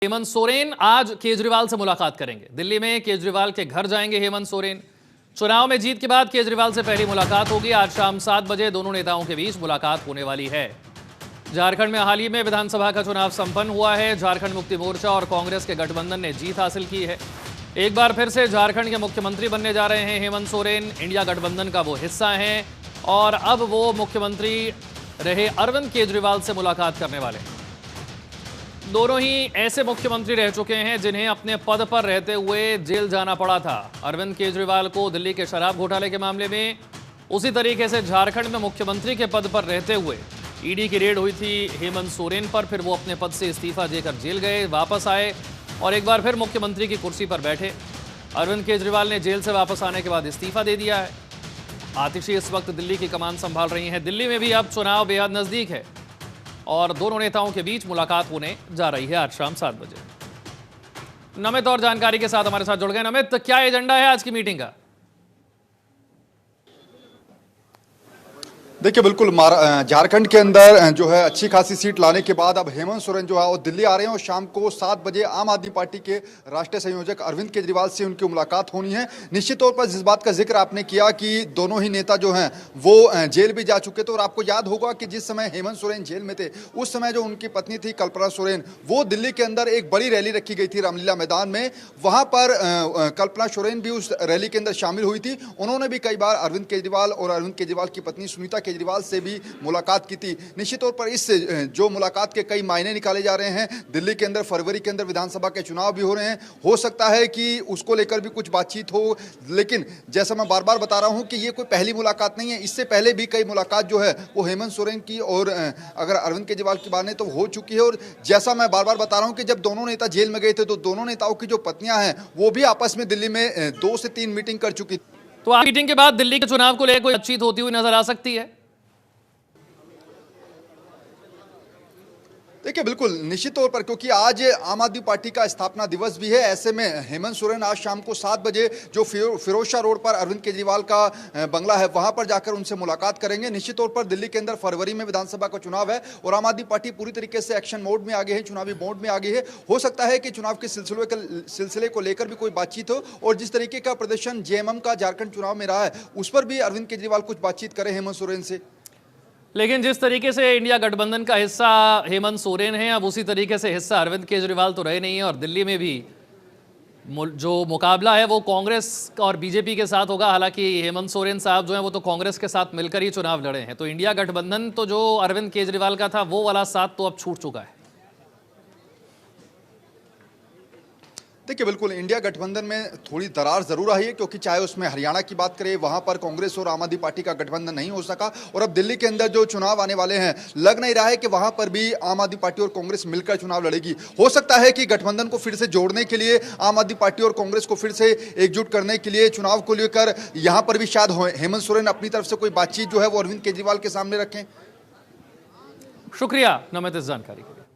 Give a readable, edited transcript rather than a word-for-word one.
हेमंत सोरेन आज केजरीवाल से मुलाकात करेंगे। दिल्ली में केजरीवाल के घर जाएंगे हेमंत सोरेन। चुनाव में जीत के बाद केजरीवाल से पहली मुलाकात होगी। आज शाम 7 बजे दोनों नेताओं के बीच मुलाकात होने वाली है। झारखंड में हाल ही में विधानसभा का चुनाव संपन्न हुआ है। झारखंड मुक्ति मोर्चा और कांग्रेस के गठबंधन ने जीत हासिल की है। एक बार फिर से झारखंड के मुख्यमंत्री बनने जा रहे हैं हेमंत सोरेन। इंडिया गठबंधन का वो हिस्सा हैं और अब वो मुख्यमंत्री रहे अरविंद केजरीवाल से मुलाकात करने वाले हैं। दोनों ही ऐसे मुख्यमंत्री रह चुके हैं जिन्हें अपने पद पर रहते हुए जेल जाना पड़ा था। अरविंद केजरीवाल को दिल्ली के शराब घोटाले के मामले में, उसी तरीके से झारखंड में मुख्यमंत्री के पद पर रहते हुए ईडी की रेड हुई थी हेमंत सोरेन पर। फिर वो अपने पद से इस्तीफा देकर जेल गए, वापस आए और एक बार फिर मुख्यमंत्री की कुर्सी पर बैठे। अरविंद केजरीवाल ने जेल से वापस आने के बाद इस्तीफा दे दिया है। आतिशी इस वक्त दिल्ली की कमान संभाल रही हैं। दिल्ली में भी अब चुनाव बेहद नजदीक है और दोनों नेताओं के बीच मुलाकात होने जा रही है आज शाम 7 बजे। नमित और जानकारी के साथ हमारे साथ जुड़ गए। नमित, क्या एजेंडा है आज की मीटिंग का? देखिए, बिल्कुल झारखंड के अंदर जो है अच्छी खासी सीट लाने के बाद अब हेमंत सोरेन जो है वो दिल्ली आ रहे हैं और शाम को 7 बजे आम आदमी पार्टी के राष्ट्रीय संयोजक अरविंद केजरीवाल से उनकी मुलाकात होनी है। निश्चित तौर पर जिस बात का जिक्र आपने किया कि दोनों ही नेता जो हैं वो जेल भी जा चुके थे और आपको याद होगा कि जिस समय हेमंत सोरेन जेल में थे उस समय जो उनकी पत्नी थी कल्पना सोरेन, वो दिल्ली के अंदर एक बड़ी रैली रखी गई थी रामलीला मैदान में। वहां पर कल्पना सोरेन भी उस रैली के अंदर शामिल हुई थी। उन्होंने भी कई बार अरविंद केजरीवाल और अरविंद केजरीवाल की पत्नी सुनीता केजरीवाल से भी मुलाकात की थी। निश्चित तौर पर इस जो मुलाकात के कई मायने निकाले जा रहे हैं। दिल्ली के अंदर फरवरी के अंदर विधानसभा के चुनाव भी हो रहे हैं, हो सकता है कि उसको लेकर भी कुछ बातचीत हो। लेकिन जैसा मैं बार बार बता रहा हूं कि ये कोई पहली मुलाकात नहीं है, इससे पहले भी कई मुलाकात जो है वो हेमंत सोरेन की और अगर अरविंद केजरीवाल की बात नहीं तो हो चुकी है। और जैसा मैं बार बार बता रहा हूं कि जब दोनों नेता जेल में गए थे तो दोनों नेताओं की जो पत्नियां हैं वो भी आपस में दिल्ली में 2 से 3 मीटिंग कर चुकी। तो आज मीटिंग के बाद दिल्ली के चुनाव को लेकर कोई बातचीत होती हुई नजर आ सकती है? देखिए, बिल्कुल निश्चित तौर पर, क्योंकि आज आम आदमी पार्टी का स्थापना दिवस भी है। ऐसे में हेमंत सोरेन आज शाम को 7 बजे जो फिरोजशाह रोड पर अरविंद केजरीवाल का बंगला है वहां पर जाकर उनसे मुलाकात करेंगे। निश्चित तौर पर दिल्ली के अंदर फरवरी में विधानसभा का चुनाव है और आम आदमी पार्टी पूरी तरीके से एक्शन मोड में आगे है, चुनावी मोड में आगे है। हो सकता है कि चुनाव के सिलसिले को लेकर भी कोई बातचीत हो और जिस तरीके का प्रदर्शन जेएमएम का झारखंड चुनाव में रहा है उस पर भी अरविंद केजरीवाल कुछ बातचीत करें हेमंत सोरेन से। लेकिन जिस तरीके से इंडिया गठबंधन का हिस्सा हेमंत सोरेन है, अब उसी तरीके से हिस्सा अरविंद केजरीवाल तो रहे नहीं है और दिल्ली में भी जो मुकाबला है वो कांग्रेस और बीजेपी के साथ होगा। हालांकि हेमंत सोरेन साहब जो हैं वो तो कांग्रेस के साथ मिलकर ही चुनाव लड़े हैं, तो इंडिया गठबंधन तो जो अरविंद केजरीवाल का था वो वाला साथ तो अब छूट चुका है। देखिए, बिल्कुल इंडिया गठबंधन में थोड़ी दरार जरूर आई है, क्योंकि चाहे उसमें हरियाणा की बात करें वहां पर कांग्रेस और आम आदमी पार्टी का गठबंधन नहीं हो सका और अब दिल्ली के अंदर जो चुनाव आने वाले हैं लग नहीं रहा है कि वहां पर भी आम आदमी पार्टी और कांग्रेस मिलकर चुनाव लड़ेगी। हो सकता है कि गठबंधन को फिर से जोड़ने के लिए, आम आदमी पार्टी और कांग्रेस को फिर से एकजुट करने के लिए चुनाव को लेकर यहां पर भी शायद हेमंत सोरेन अपनी तरफ से कोई बातचीत जो है वो अरविंद केजरीवाल के सामने रखें। शुक्रिया नमित इस जानकारी के लिए।